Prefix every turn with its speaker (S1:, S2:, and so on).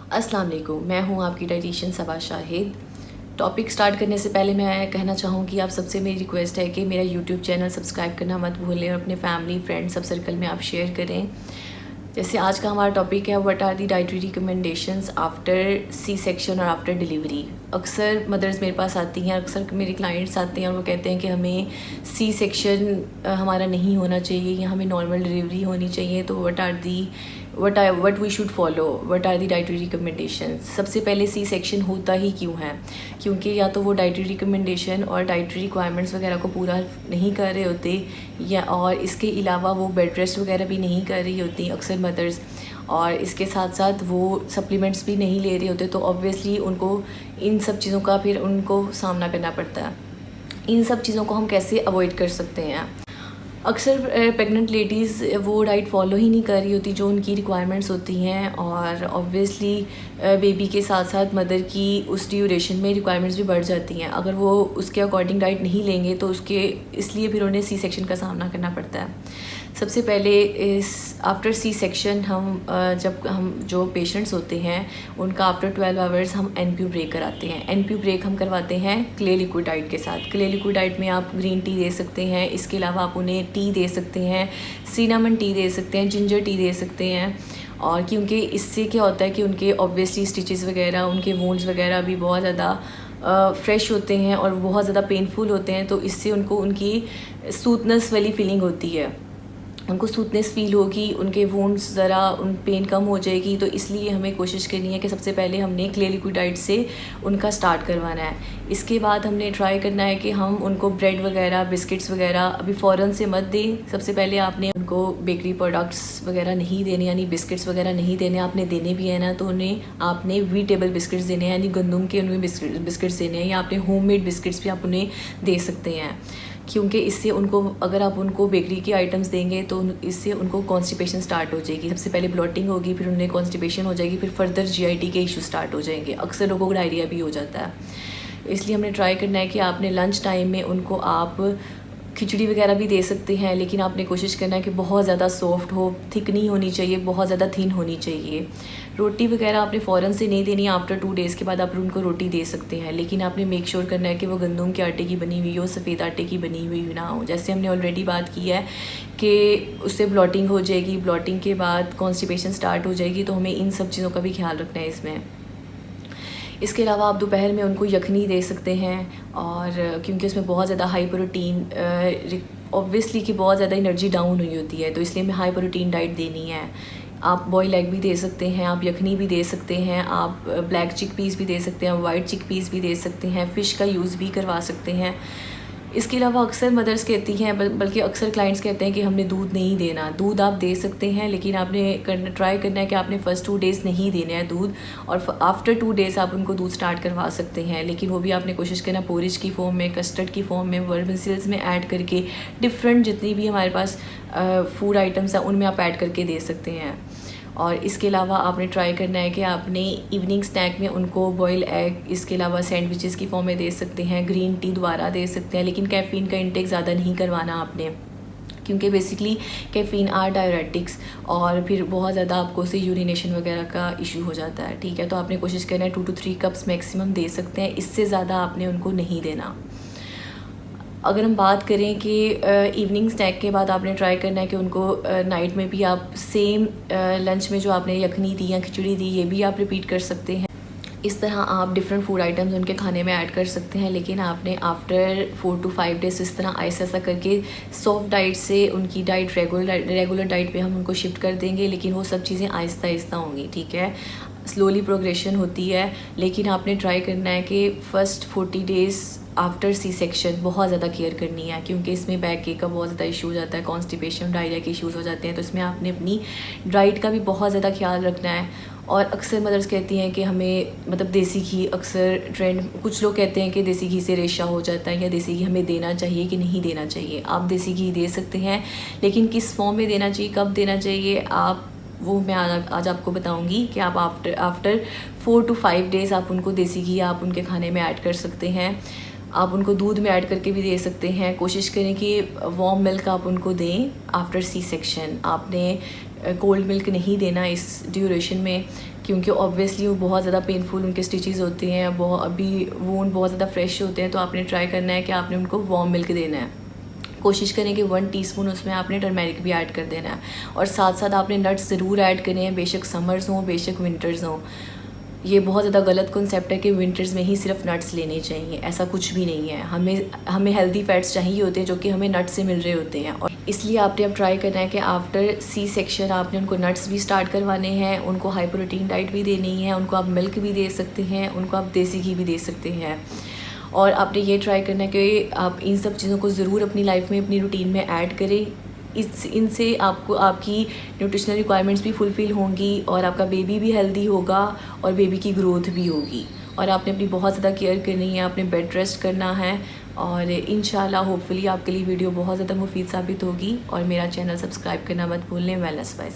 S1: अस्सलाम वालेकुम, मैं हूँ आपकी डाइटिशियन सबा शाहिद। टॉपिक स्टार्ट करने से पहले मैं कहना चाहूँगी आप सबसे मेरी रिक्वेस्ट है कि मेरा यूट्यूब चैनल सब्सक्राइब करना मत भूलें और अपने फैमिली फ्रेंड सब सर्कल में आप शेयर करें। जैसे आज का हमारा टॉपिक है what are the dietary recommendations after C section और आफ्टर डिलीवरी। अक्सर मदर्स मेरे पास आती हैं, अक्सर मेरे क्लाइंट्स आते हैं और वो कहते हैं कि हमें सी सेक्शन हमारा नहीं होना चाहिए या हमें नॉर्मल डिलीवरी होनी चाहिए, तो what we should follow, what are the dietary recommendations. सबसे पहले सी सेक्शन होता ही क्यों है? क्योंकि या तो वो डाइटरी रिकमेंडेशन और डाइटरी रिक्वायरमेंट्स वगैरह को पूरा नहीं कर रहे होते, या और इसके अलावा वो बेड रेस्ट वगैरह भी नहीं कर रही होती अक्सर मदर्स, और इसके साथ साथ वो सप्लीमेंट्स भी नहीं ले रहे होते, तो ऑब्वियसली उनको इन सब चीज़ों का फिर उनको सामना करना पड़ता है। इन सब चीज़ों को हम कैसे अवॉइड कर सकते हैं? अक्सर प्रेग्नेंट लेडीज़ वो डाइट फॉलो ही नहीं कर रही होती जो उनकी रिक्वायरमेंट्स होती हैं, और ऑब्वियसली बेबी के साथ साथ मदर की उस ड्यूरेशन में रिक्वायरमेंट्स भी बढ़ जाती हैं। अगर वो उसके अकॉर्डिंग डाइट नहीं लेंगे तो इसलिए फिर उन्हें सी सेक्शन का सामना करना पड़ता है। सबसे पहले इस आफ्टर सी सेक्शन जब हम जो पेशेंट्स होते हैं उनका आफ्टर 12 आवर्स हम NPU ब्रेक कराते हैं। NPU ब्रेक हम करवाते हैं क्ले लिक्विड डाइट के साथ। क्ले लिक्विड डाइट में आप ग्रीन टी दे सकते हैं, इसके अलावा आप उन्हें टी दे सकते हैं, सिनामन टी दे सकते हैं, जिंजर टी दे सकते हैं। और क्योंकि इससे क्या होता है कि उनके ऑब्वियसली स्टिचेस वगैरह, उनके वुंड्स वगैरह भी बहुत ज़्यादा फ्रेश होते हैं और बहुत ज़्यादा पेनफुल होते हैं, तो इससे उनको उनकी सूथनेस वाली फीलिंग होती है, उनको सूथनेस फील होगी, उनके वुंड्स ज़रा उन पेन कम हो जाएगी। तो इसलिए हमें कोशिश करनी है कि सबसे पहले हमने क्ले लिक्विड डाइट से उनका स्टार्ट करवाना है। इसके बाद हमने ट्राई करना है कि हम उनको ब्रेड वगैरह, बिस्किट्स वगैरह अभी फ़ौरन से मत दें। सबसे पहले आपने उनको बेकरी प्रोडक्ट्स वगैरह नहीं देने, यानी बिस्किट्स वगैरह नहीं देने। आपने देने भी है ना तो उन्हें आपने वीटेबल बिस्किट्स देने हैं, यानी गंदम के उनमें बिस्किट्स देने हैं, या आपने होममेड बिस्किट्स भी आप उन्हें दे सकते हैं। क्योंकि इससे उनको, अगर आप उनको बेकरी की आइटम्स देंगे तो इससे उनको कॉन्स्टिपेशन स्टार्ट हो जाएगी। सबसे पहले ब्लोटिंग होगी, फिर उन्हें कॉन्स्टिपेशन हो जाएगी, फिर फर्दर GIT के इशू स्टार्ट हो जाएंगे। अक्सर लोगों को डायरिया भी हो जाता है। इसलिए हमने ट्राई करना है कि आपने लंच टाइम में उनको आप खिचड़ी वगैरह भी दे सकते हैं, लेकिन आपने कोशिश करना है कि बहुत ज़्यादा सॉफ्ट हो, थिक नहीं होनी चाहिए, बहुत ज़्यादा थिन होनी चाहिए। रोटी वगैरह आपने फ़ौरन से नहीं देनी, आफ्टर 2 डेज़ के बाद आप उनको रोटी दे सकते हैं, लेकिन आपने मेक श्योर करना है कि वो गंदम के आटे की बनी हुई हो, सफ़ेद आटे की बनी हुई ना हो। जैसे हमने ऑलरेडी बात की है कि उससे ब्लॉटिंग हो जाएगी, ब्लॉटिंग के बाद कॉन्स्टिपेशन स्टार्ट हो जाएगी, तो हमें इन सब चीज़ों का भी ख्याल रखना है इसमें। इसके अलावा आप दोपहर में उनको यखनी दे सकते हैं, और क्योंकि उसमें बहुत ज़्यादा हाई प्रोटीन, ऑब्वियसली कि बहुत ज़्यादा एनर्जी डाउन हुई होती है, तो इसलिए हमें हाई प्रोटीन डाइट देनी है। आप बॉयल एग भी दे सकते हैं, आप यखनी भी दे सकते हैं, आप ब्लैक चिक पीस भी दे सकते हैं, वाइट चिक पीस भी दे सकते हैं, फ़िश का यूज़ भी करवा सकते हैं। इसके अलावा अक्सर मदर्स कहती हैं, बल्कि अक्सर क्लाइंट्स कहते हैं कि हमने दूध नहीं देना। दूध आप दे सकते हैं, लेकिन आपने ट्राई करना है कि आपने फ़र्स्ट 2 डेज़ नहीं देना है दूध, और आफ्टर 2 डेज़ आप उनको दूध स्टार्ट करवा सकते हैं। लेकिन वो भी आपने कोशिश करना पोरिज की फॉर्म में, कस्टर्ड की फॉर्म में, वर्मिसेल्स में ऐड करके, डिफरेंट जितनी भी हमारे पास फूड आइटम्स हैं उनमें आप ऐड करके दे सकते हैं। और इसके अलावा आपने ट्राई करना है कि आपने इवनिंग स्नैक में उनको बॉयल एग, इसके अलावा सैंडविचेस की फॉर्म में दे सकते हैं, ग्रीन टी दोबारा दे सकते हैं, लेकिन कैफ़ीन का इंटेक ज़्यादा नहीं करवाना आपने, क्योंकि बेसिकली कैफ़ीन आर डायरेटिक्स, और फिर बहुत ज़्यादा आपको से यूरिनेशन वगैरह का इशू हो जाता है। ठीक है, तो आपने कोशिश करना है 2 to 3 कप्स मैक्सिमम दे सकते हैं, इससे ज़्यादा आपने उनको नहीं देना। अगर हम बात करें कि इवनिंग स्नैक के बाद आपने ट्राई करना है कि उनको नाइट में भी आप सेम लंच में जो आपने यखनी दी या खिचड़ी दी, ये भी आप रिपीट कर सकते हैं। इस तरह आप डिफरेंट फूड आइटम्स उनके खाने में ऐड कर सकते हैं, लेकिन आपने आफ्टर 4 to 5 डेज़ इस तरह ऐसा करके सॉफ्ट डाइट से उनकी डाइट रेगुलर डाइट पे हम उनको शिफ्ट कर देंगे, लेकिन वो सब चीज़ें आहिस्ता आहिस्ता होंगी। ठीक है, स्लोली प्रोग्रेशन होती है, लेकिन आपने ट्राई करना है कि first 40 days after C section बहुत ज़्यादा केयर करनी है, क्योंकि इसमें बैक एक का बहुत ज़्यादा इशू हो जाता है, कॉन्स्टिपेशन, डायरिया के इश्यूज़ हो जाते हैं, तो इसमें आपने अपनी डाइट का भी बहुत ज़्यादा ख्याल रखना है। और अक्सर मदर्स कहती हैं कि हमें, मतलब देसी घी, अक्सर ट्रेंड, कुछ लोग कहते हैं कि देसी घी से रेशा हो जाता है, या देसी घी हमें देना चाहिए कि नहीं देना चाहिए। आप देसी घी दे सकते हैं, लेकिन किस फॉर्म में देना चाहिए, कब देना चाहिए, वो मैं आज आपको बताऊंगी कि आप आफ्टर 4 to 5 डेज़ आप उनको देसी घी आप उनके खाने में ऐड कर सकते हैं। आप उनको दूध में ऐड करके भी दे सकते हैं। कोशिश करें कि वार्म मिल्क आप उनको दें आफ्टर सी सेक्शन। आपने कोल्ड मिल्क नहीं देना इस ड्यूरेशन में, क्योंकि ऑब्वियसली वो बहुत ज़्यादा पेनफुल उनके स्टिचेस होते हैं, अभी वोन बहुत ज़्यादा फ्रेश होते हैं। तो आपने ट्राई करना है कि आपने उनको वार्म मिल्क देना है। कोशिश करें कि 1 टीस्पून उसमें आपने टर्मेरिक भी ऐड कर देना है, और साथ साथ आपने नट्स ज़रूर ऐड करने हैं, बेशक समर्स हों बेशक विंटर्स हों। ये बहुत ज़्यादा गलत कॉन्सेप्ट है कि विंटर्स में ही सिर्फ नट्स लेने चाहिए, ऐसा कुछ भी नहीं है। हमें हेल्दी फैट्स चाहिए होते हैं जो कि हमें नट्स से मिल रहे होते हैं, और इसलिए आपने अब ट्राई करना है कि आफ्टर सी सेक्शन आपने उनको नट्स भी स्टार्ट करवाने हैं, उनको हाई प्रोटीन डाइट भी देनी है, उनको आप मिल्क भी दे सकते हैं, उनको आप देसी घी भी दे सकते हैं। और आपने ये ट्राई करना है कि आप इन सब चीज़ों को ज़रूर अपनी लाइफ में, अपनी रूटीन में ऐड करें। इनसे आपको आपकी न्यूट्रिशनल रिक्वायरमेंट्स भी फुलफ़िल होंगी, और आपका बेबी भी हेल्दी होगा, और बेबी की ग्रोथ भी होगी। और आपने अपनी बहुत ज़्यादा केयर करनी है, आपने बेड रेस्ट करना है, और इंशाल्लाह होपफुली आपके लिए वीडियो बहुत ज़्यादा मुफीद साबित होगी। और मेरा चैनल सब्सक्राइब करना मत भूलें। Wellness wise.